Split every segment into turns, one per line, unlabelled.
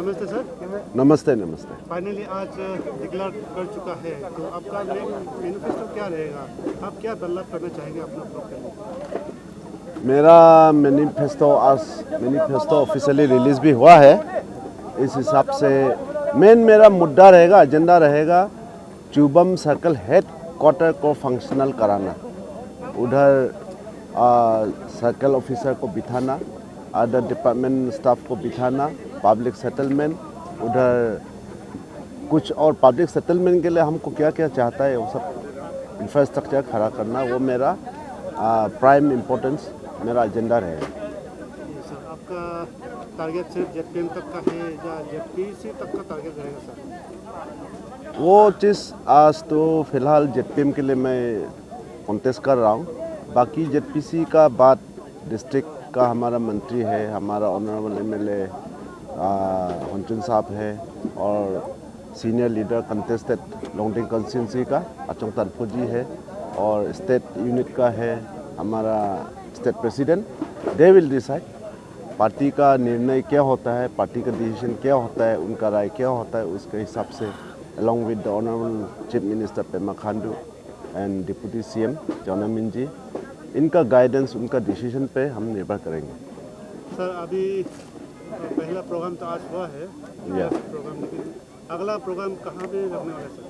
नमस्ते सर।
नमस्ते नमस्ते।
फाइनली आज डिक्लेयर कर चुका है, तो आपका मैनिफेस्टो क्या रहेगा? आप क्या बदलाव करना चाहेंगे अपना प्रोग्राम?
मेरा मैनिफेस्टो ऑफिशियली रिलीज भी हुआ है। इस हिसाब से मेरा मुद्दा रहेगा, एजेंडा रहेगा चुबम सर्कल हेड क्वार्टर को फंक्शनल कराना, उधर सर्कल ऑफिसर को बिठाना, अदर डिपार्टमेंट स्टाफ को बिठाना, पब्लिक सेटलमेंट, उधर कुछ और पब्लिक सेटलमेंट के लिए हमको क्या क्या चाहता है वो सब इंफ्रास्ट्रक्चर खड़ा करना, वो मेरा प्राइम इम्पोर्टेंस मेरा एजेंडा रहेगा।
सर आपका टारगेट सिर्फ जेडपीएम तक का है या जेडपीसी तक का टारगेट रहेगा सर?
वो चीज़ आज तो फिलहाल जेडपीएम के लिए मैं कॉन्टेस्ट कर रहा हूँ। बाकी जेडपीसी का बात डिस्ट्रिक्ट का हमारा मंत्री है, हमारा ऑनरेबल एमएलए हंचुन साहब है, और senior leader contested Longding constituency का अचोंग तनफो जी है, और स्टेट यूनिट का है हमारा state president. They will decide party का निर्णय क्या होता है, पार्टी का डिसीजन क्या होता है, उनका राय क्या होता है, उसके हिसाब से along with the honourable chief minister Pema Khandu and deputy CM Chowna Mein ji, इनका गाइडेंस, उनका डिसीजन पे हम निर्भर करेंगे।
सर अभी पहला प्रोग्राम तो आज हुआ है, प्रोग्राम, लेकिन अगला प्रोग्राम कहाँ पे रखने वाला है sir?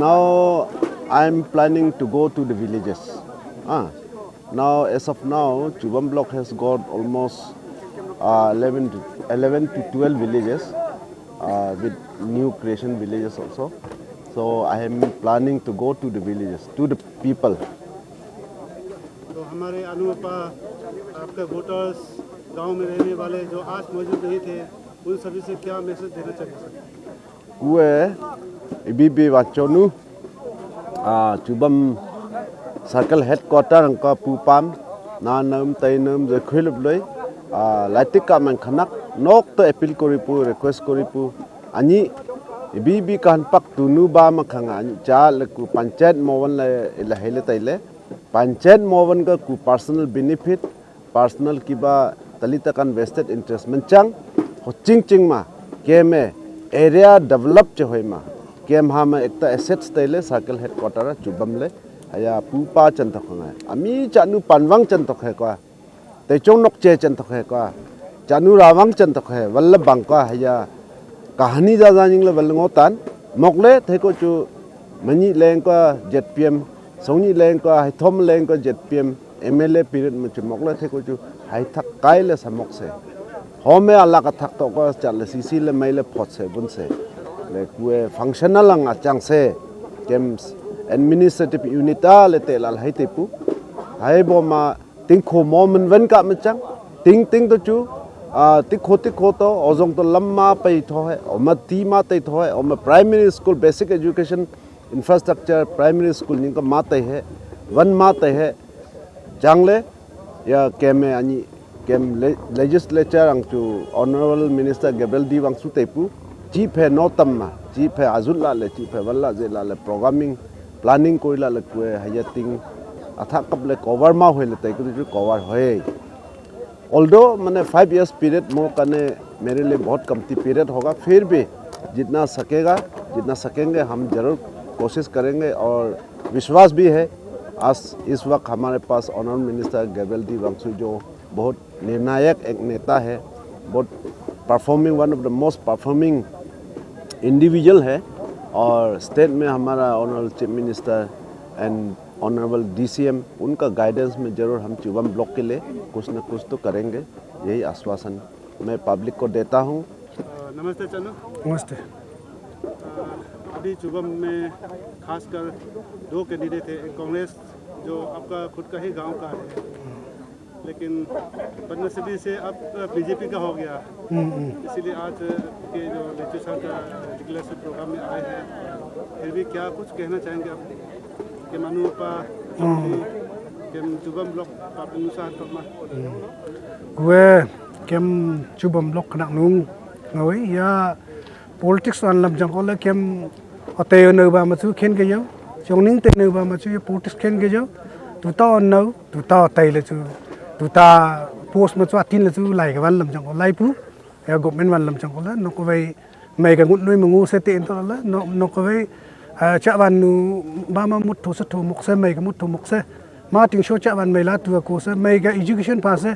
Now I am planning to go to the villages. Now as of now, Chubam block has got almost 11 to 12 villages with new creation villages also. So I am planning to go to the villages, to the people.
तो हमारे अनुपा आपके voters, गांव में रहने वाले जो आज मौजूद नहीं थे, उन सभी से क्या मैसेज देना चाहिए sir?
Kue ibibi wachonu Chubam circle headquarter angka pupam na nam tainam je khilub loi laitik ka man khanak nok to appeal koripu, request koripu ani ibibi kan pak tunu ba ma khanga cha leku panchayat mowan la hele taile panchayat mowan ka ku personal benefit, personal kiba talita kan vested interest menchang ho ching ma ke me area develop जो है मा केम हाँ में एक assets तैले circle headquarter चुबम ले हया pupa चंतक है अमी चानु पानवांग चंतक है का तेचोंग नोकचे चंतक है का चानु रावांग चंतक है वल्लभ बांग का हया कहानी ज़्यादा निंगले वल्लंगो तान मोकले थे को चु मनी लेंग का जेडपीएम सोनी लेंग का हिथोम लेंग का जेडपीएम एमएलए पीरियड में चु मोकले थे को चु हाई थक कायले समोक से हमें अल्लाह का थक तो को चल सीसी ले मेले फोट से बुन से ले कुए फंक्शनल अंग चांग से केम्स एडमिनिस्ट्रेटिव यूनिटा ले तेलाल है तेपु है बो मा तिंग खो मोमन वन का मचांग तिंग तिंग तो चु तिखो तो ओजोंग तो लम्मा पे थो है ओमा तीमा ते थो है ओमा primary school basic education infrastructure primary school निका माते है वन माते है जांगले या केमे अनि केम लेजिस्लेचर अंगचु honourable minister Gabriel D Wangsu तेपु चीफ है नोतम्मा चीफ है आजुल्ला ले चीफ है वल्ला जेला ले प्रोग्रामिंग प्लानिंग कोइला ले कुए हयतिंग अथा कबले कवर मा होले तै कुजु कवर होय ऑल्दो माने 5 इयर्स पीरियड मो कने मेरे लिए बहुत कमती पीरियड होगा, फिर भी जितना सकेंगे हम जरूर कोशिश करेंगे, और विश्वास भी है आज इस वक्त हमारे पास honourable minister Gabriel D Wangsu जो बहुत निर्णायक एक नेता है, बहुत performing, one of the most performing individual है, और स्टेट में हमारा honourable chief minister and honourable DCM, उनका गाइडेंस में ज़रूर हम चुबम ब्लॉक के लिए कुछ न कुछ तो करेंगे, यही आश्वासन मैं पब्लिक को देता हूँ।
नमस्ते चंदू।
नमस्ते।
अभी चुबम में खासकर 2 कैंडिडेट थे, एक कांग्रेस जो आपका खुद का ही गांव का है, लेकिन बदनसीबी से अब बीजेपी का हो गया, इसीलिए आज के जो लेजिस्लेचर का डिक्लेरेशन प्रोग्राम में आए हैं, फिर भी क्या कुछ कहना चाहेंगे आप के मानुपा के चुबम ब्लॉक पापनुसार कमा
gue kem Chubam block nak nung ngoi ya politics an lam jang ole kem ateo no ba ma chu khen ke yo chong ning te no ba ma chu politics khen ke yo tu ta no tu ta tai le chu tu ta post ma chu atin le chu lai ka ban lam jang lai pu ya government wan lam chang ko la no ko vai mai ka ngut noi mangu se te to la no ko vai cha wan nu ba ma mut tho sa tho mok se mai ka mut tho mok se ma ting sho cha wan mai la tu ko se mai ka education pa se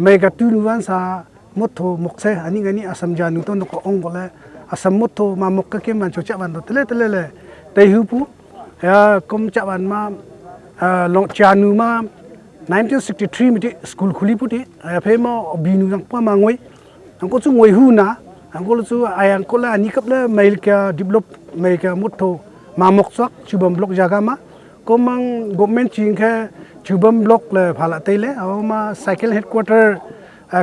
mai ka tu nu wan sa mut tho mok se ani ngani asam ja nu to no ko ong ko la asam mut tho ma mok ka ke man cho cha wan to tele le te hu pu ya kom cha wan ma long cha nu ma 1963 mi school khuli pu ti phe ma binu jang pa ma ngoi ang ko chu ngoi hu na ang ko chu ayang ko la ani kap la mail ka develop mai ka mut tho ma mok swak chubam block jaga ma ko mang government ching kha chubam block le phala tele aw ma cycle headquarter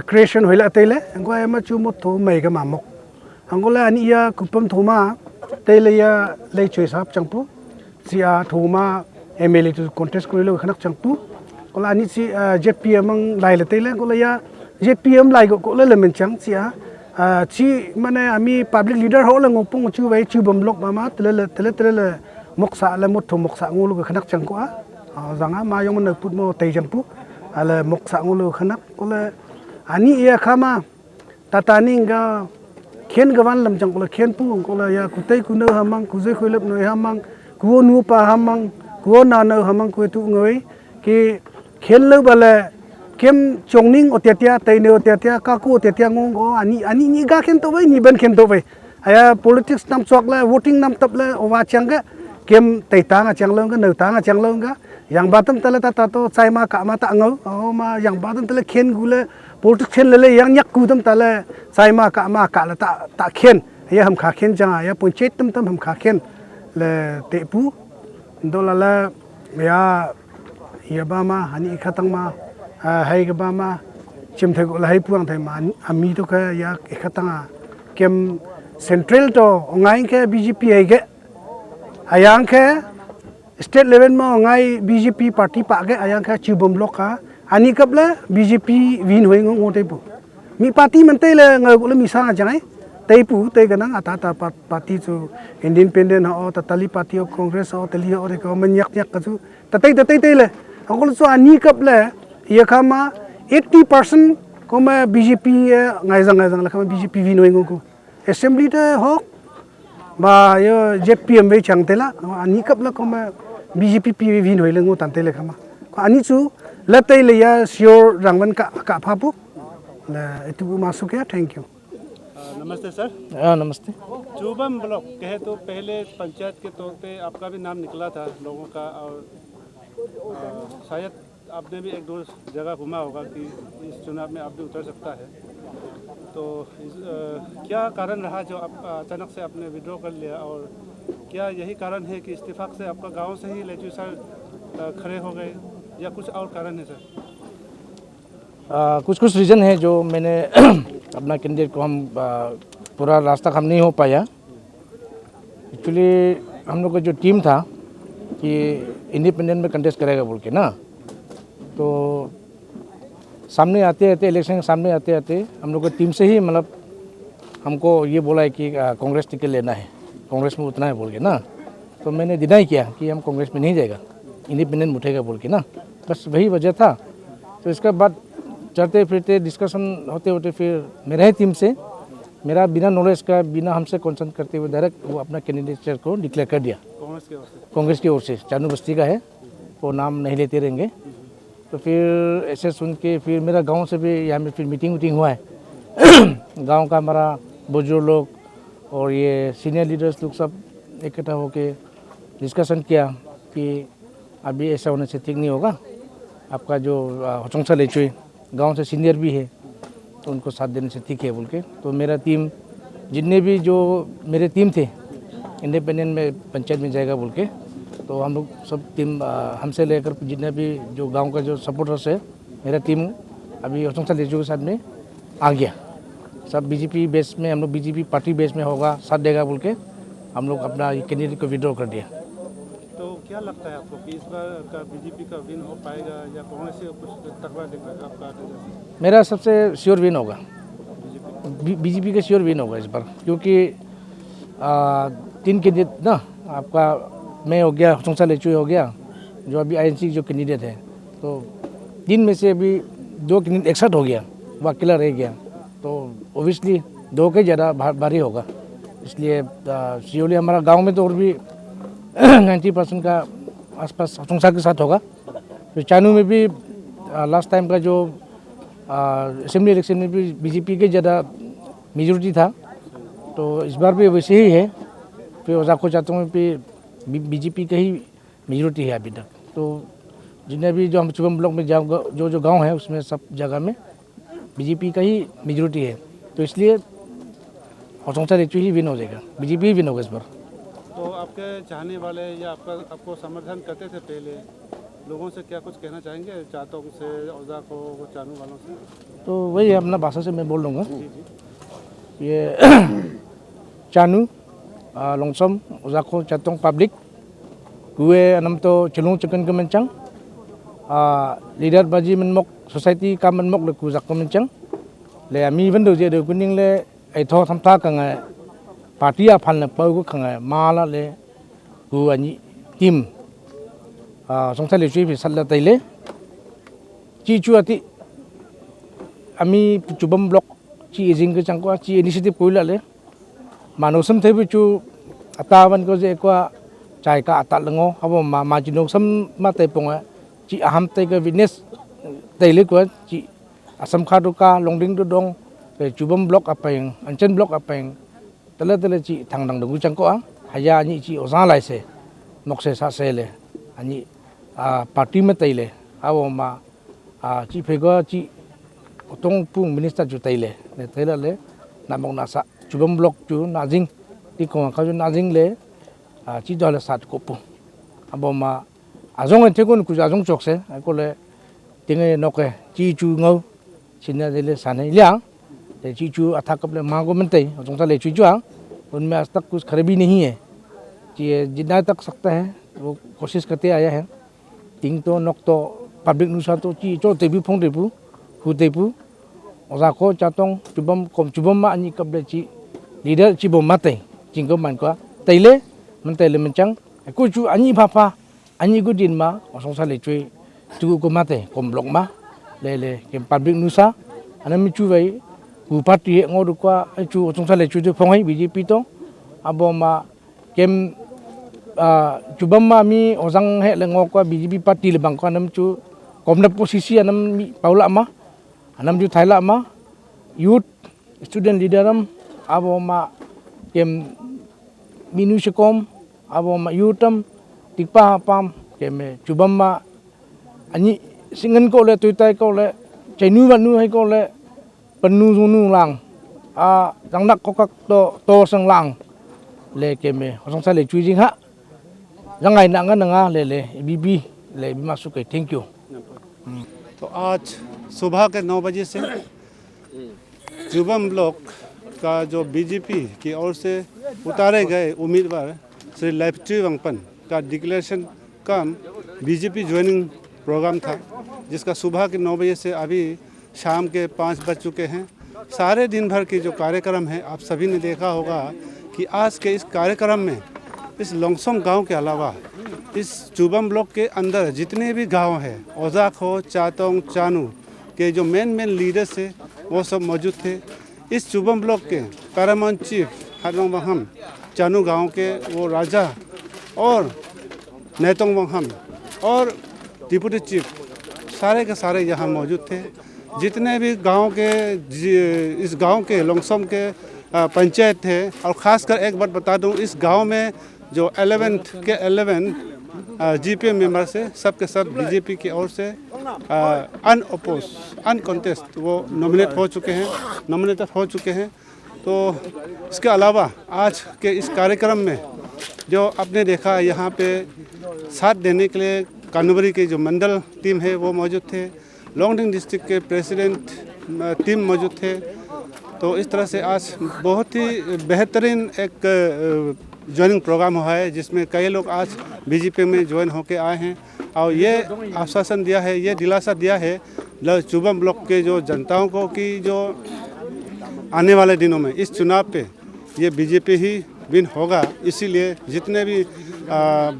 creation hoila tele ang ko ma chu mut tho mai ka ma mok ang ko la ani ya kupam tho ma tele ya lei choi sap changpu sia tho ma MLA to contest ko lo khanak changpu ko la ani si JPM mang lai le tele ko la ya JPM lai ko le men chang sia chi mane ami public leader ho la ngopong chu wai chu bom lok ma tele moksa la mot tho moksa ngulu ko khanak chang ko a zanga ma yong na put mo tai jang pu ala moksa ngulu khanak ko la ani ya khama tata ninga khen gawan lam chang ko la khen pu ko la ya ku tai ku no hamang ku je khoi lep noi hamang ku nu pa hamang ku na no hamang ku tu ngoi ki khen lo bale kem chongning otetia taine otetia ka ku otetia ngong go ani ni ga khen to bai ni ban khen to bai aya politics nam chok la voting nam tap la owa changa kem tai ta nga chang long ga no ta nga chang long ga yang batam tala ta to chai ma ka ma ta ngau o ma yang batam tala khen gu le politics khen le yang nyak ku tam tala chai ma ka la ta khen ya ham kha khen jang ya ponchet tam ham kha khen le te pu dola la ya ba ma hani khatang ma hai ga ba ma chim thai ko la hai puang thai ma ami to ka ya khatanga kem central to ngai ke BJP ai ge ayang ke state level ma ngai BJP party pa ge ayang ka chubom lok ka ani kap la BJP win hoi ngo te pu mi party man te le ngai ko le mi sa jangai te pu te ga nang ata party chu independent ho ta tali party of congress ho tali ho re ko man yak ka chu ta te le angol chu ani kap le ye khama 80% ko ma BJP ngai jang la khama BJP win hoi ngo ko assembly te ho ba yo JPM be chang tela ani kap la ko ma BJP win hoi le ngo tan tele khama ko ani chu la te le ya sure rangwan ka pha pu la etu masuk ya thank you
नमस्ते sir.
नमस्ते।
चूबम block कहे तो पहले पंचायत के तौर पे आपका भी नाम निकला था लोगों का और शायद आपने भी एक दो जगह घूमा होगा कि इस चुनाव में आप भी उतर सकता है तो क्या कारण रहा जो आप अचानक से आपने विड्रॉ कर लिया और क्या यही कारण है कि इस्तीफाक से आपका गांव से ही लेचू सर खड़े हो गए या कुछ और कारण है सर?
कुछ रीज़न है जो मैंने अपना कैंडिडेट को हम पूरा रास्ता हम नहीं हो पाया। एक्चुअली हम लोग का जो टीम था कि इंडिपेंडेंट में कंटेस्ट करेगा बोल के ना, तो सामने आते इलेक्शन के सामने आते हम लोग का टीम से ही मतलब हमको ये बोला है कि कांग्रेस टिकट लेना है, कांग्रेस में उतना है बोल के ना, तो मैंने डिनाई किया कि हम कांग्रेस में नहीं जाएगा, इंडिपेंडेंट उठेगा बोल के ना, बस वही वजह था। तो इसके बाद चलते फिरते डिस्कशन होते फिर मेरे ही टीम से मेरा बिना नॉलेज का बिना हमसे कंसल्ट करते हुए डायरेक्ट वो अपना कैंडिडेट को डिक्लेयर कर दिया कांग्रेस की ओर से। चानू बस्ती का है, वो नाम नहीं लेते रहेंगे। तो फिर ऐसे सुन के फिर मेरा गांव से भी यहाँ में फिर मीटिंग हुआ है गांव का हमारा बुजुर्ग लोग और ये सीनियर लीडर्स लोग सब इकट्ठा होके डिस्कशन किया कि अभी ऐसा होने से ठीक नहीं होगा, आपका जो होचोंगसा लेचुई गांव से सीनियर भी है तो उनको साथ देने से ठीक है बोल के। तो मेरा टीम जितने भी जो मेरे टीम थे इंडिपेंडेंट में पंचायत में जाएगा बोल के, तो हम लोग सब टीम हमसे लेकर जितने भी जो गांव का जो सपोर्टर्स है मेरा टीम अभी होचोंगसा लेचुई के साथ में आ गया। सब बीजेपी बेस में हम लोग बीजेपी पार्टी बेस में होगा, साथ देगा बोल के हम लोग अपना कैंडिडेट को विड्रॉ कर दिया।
तो क्या लगता है आपको कि इस बार का बीजेपी का विन हो पाएगा या कांग्रेस से कुछ तकवा देगा आपका?
मेरा सबसे श्योर विन होगा, बीजेपी का श्योर विन होगा इस बार, क्योंकि 3 कैंडिडेट ना, आपका मैं हो गया, होचोंगसा लेचुई हो गया, जो अभी आईएनसी जो कैंडिडेट है, तो 3 में से अभी 2 कैंडिडेट एक साथ हो गया, वो अकेला रह गया, तो ओबियसली 2 के ज़्यादा भारी होगा। इसलिए सियोली हमारा गांव में तो और भी 90% का आसपास सोंगसा के साथ होगा। तो चानू में भी लास्ट टाइम का जो असेंबली इलेक्शन में भी बीजेपी के ज़्यादा मेजोरिटी था, तो इस बार भी वैसे ही है। फिर ओजाको चातों में भी बीजेपी का ही मेजोरिटी है अभी तक। तो जितने भी जो हम चुबम ब्लॉक में जो गांव है उसमें सब जगह में बीजेपी का ही मेजोरिटी है। तो इसलिए सोंगसा लेचुई ही विन हो जाएगा, बीजेपी ही विन होगा इस बार।
तो आपके चाहने वाले या आपको समर्थन करते थे पहले लोगों से क्या कुछ कहना चाहेंगे, चातों से, ओजाको, चानू वालों से?
तो वही अपना भाषा से मैं बोल लूँगा। ये चानू, लोंगसम, ओजाको, चातों public gue anam to celung cekan kemencang leader baji menmok society ka menmok le kuzak kemencang le ami bendo je de kuning le ai tho thamta ka nga party a phan le pau ko khang mala le ku ani tim songsa le chui bi sal la tai le chi chu ati ami chubam block chi ejing ke chang ko chi initiative koila le manosam thai bi chu ataban ko je ko chai ka atat lengo abo ma jinok sam ma te pong chi aham te ka witness te le ko chi asam kha do ka longding do dong pe chubam block apeng anchen block apeng tele chi thang dang du chang ko a haya ni chi oza lai se nok se sa se le ani party ma te le abo ma chi phe go chi otong pung minister ju te le le namong na sa chubam block ju na jing ti ko ka ju na jing le chỉ đó là sát cột bùng, mà azong anh thấy con cứ azong chọc xe, có lẽ tiếng ấy nó cái chỉ chú ngâu, xin là để sản này liang, để chỉ chú attack cấp là mang của mình thấy, chúng ta lấy chú chuang, उनमें आज तक कुछ खराबी नहीं है, कि जितना तक सकता है वो कोशिश करते आया है, tiếng तो नॉक तो पब्लिक न्यूज़ तो chỉ cho तेबू phong तेबू, hú तेबू, ओजाको चातों चुबम मा अन्य कब ले chỉ leader chỉ bom mate, chính có mạnh quá, tay le mentele mencang aku cu anyi papa anyi gudin ma osong sa le chui tu ko mate kom blok ma le kem public nusa anam chu vai ku party ngodu kwa chu osong sa le chui tu phong hai BJP to abo ma kem chubam ma mi ozang he le ngo kwa BJP party le bang kwa anam chu kom na posisi anam mi paula ma anam ju thaila ma youth student leader am abo ma kem minu sekom abo ma yutam tikpa pam keme chubam ma ani singan ko le tuitai ko le chainu ban nu hai ko le panu nu lang dang nak ko kak to sang lang le keme hosong sa le chui jing ha jangai na nga le bibi le masuk ke thank you।
तो आज सुबह के 9 बजे से चुबम block का जो BJP की ओर से उतारे गए उम्मीदवार श्री लेफ्टी वंगपन का डिक्लेरेशन का बीजेपी ज्वाइनिंग प्रोग्राम था, जिसका सुबह के 9 बजे से अभी शाम के 5 बज चुके हैं। सारे दिन भर की जो कार्यक्रम है आप सभी ने देखा होगा कि आज के इस कार्यक्रम में इस लोंगसोम गांव के अलावा इस चुबम ब्लॉक के अंदर जितने भी गांव हैं ओजाको, चातोंग, चानू के जो मेन लीडर्स है वो सब मौजूद थे। इस चुबम ब्लॉक के पैरामाउंट चीफ हारोंग वंगहम, चानू गांव के वो राजा और नेतोंग वंगहम और डिप्टी चीफ सारे के सारे यहाँ मौजूद थे। जितने भी गांव के इस गांव के लोंगसोम के पंचायत थे, और ख़ासकर एक बात बता दूं, इस गांव में जो 11 जीपीएम मेंबर्स है सब के सब बीजेपी की ओर से अनकॉन्टेस्ट वो नॉमिनेट हो चुके हैं। तो इसके अलावा आज के इस कार्यक्रम में जो आपने देखा यहाँ पे साथ देने के लिए कानूबरी की जो मंडल टीम है वो मौजूद थे, लोंगडिंग डिस्ट्रिक्ट के प्रेसिडेंट टीम मौजूद थे। तो इस तरह से आज बहुत ही बेहतरीन एक ज्वाइनिंग प्रोग्राम हुआ है, जिसमें कई लोग आज बीजेपी में ज्वाइन होके आए हैं और ये आश्वासन दिया है, ये दिलासा दिया है चुबम ब्लॉक के जो जनताओं को कि जो आने वाले दिनों में इस चुनाव पे ये बीजेपी ही विन होगा। इसीलिए जितने भी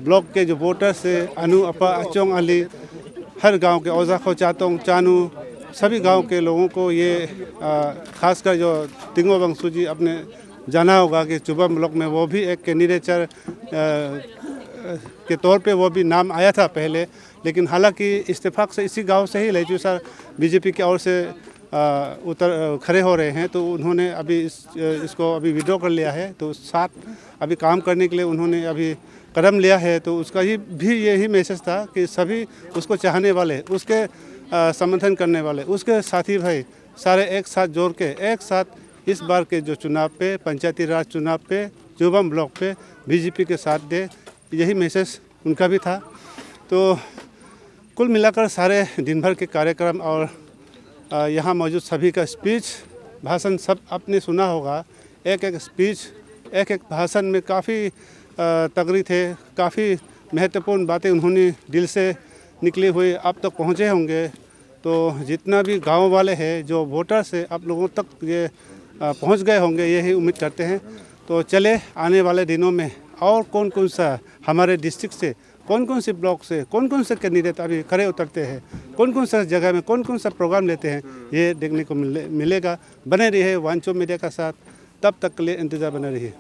ब्लॉक के जो वोटर्स है, अनु अपा, अचोंग अली, हर गांव के ओजाको, चातोंग, चानू सभी गांव के लोगों को ये खासकर जो तिंगो बंसू जी अपने जाना होगा कि चुबम ब्लॉक में वो भी एक कैंडिडेचर के तौर पे वो भी नाम आया था पहले, लेकिन हालांकि इत्तेफाक से इसी गांव से ही लेजू सर बीजेपी की ओर से खड़े हो रहे हैं, तो उन्होंने अभी इसको अभी विड्रॉ कर लिया है। तो साथ अभी काम करने के लिए उन्होंने अभी कदम लिया है। तो उसका भी यही मैसेज था कि सभी उसको चाहने वाले, उसके समर्थन करने वाले, उसके साथी भाई सारे एक साथ जोड़ के एक साथ इस बार के जो चुनाव पे, पंचायती राज चुनाव पे, चुबम ब्लॉक पे बीजेपी के साथ दे, यही मैसेज उनका भी था। तो कुल मिलाकर सारे दिन भर के कार्यक्रम और यहाँ मौजूद सभी का स्पीच भाषण सब आपने सुना होगा। एक एक स्पीच, एक एक भाषण में काफ़ी तगड़ी थे, काफ़ी महत्वपूर्ण बातें उन्होंने दिल से निकले हुए आप तक पहुँचे होंगे। तो जितना भी गांव वाले हैं, जो वोटर्स हैं, आप लोगों तक ये पहुँच गए होंगे, यही उम्मीद करते हैं। तो चले आने वाले दिनों में और कौन कौन सा हमारे डिस्ट्रिक्ट से, कौन कौन से ब्लॉक से, कौन कौन से कैंडिडेट अभी खड़े उतरते हैं, कौन कौन सा जगह में कौन कौन सा प्रोग्राम लेते हैं, ये देखने को मिलेगा। बने रहिए वांचो मीडिया का साथ, तब तक के लिए इंतज़ार बने रहिए।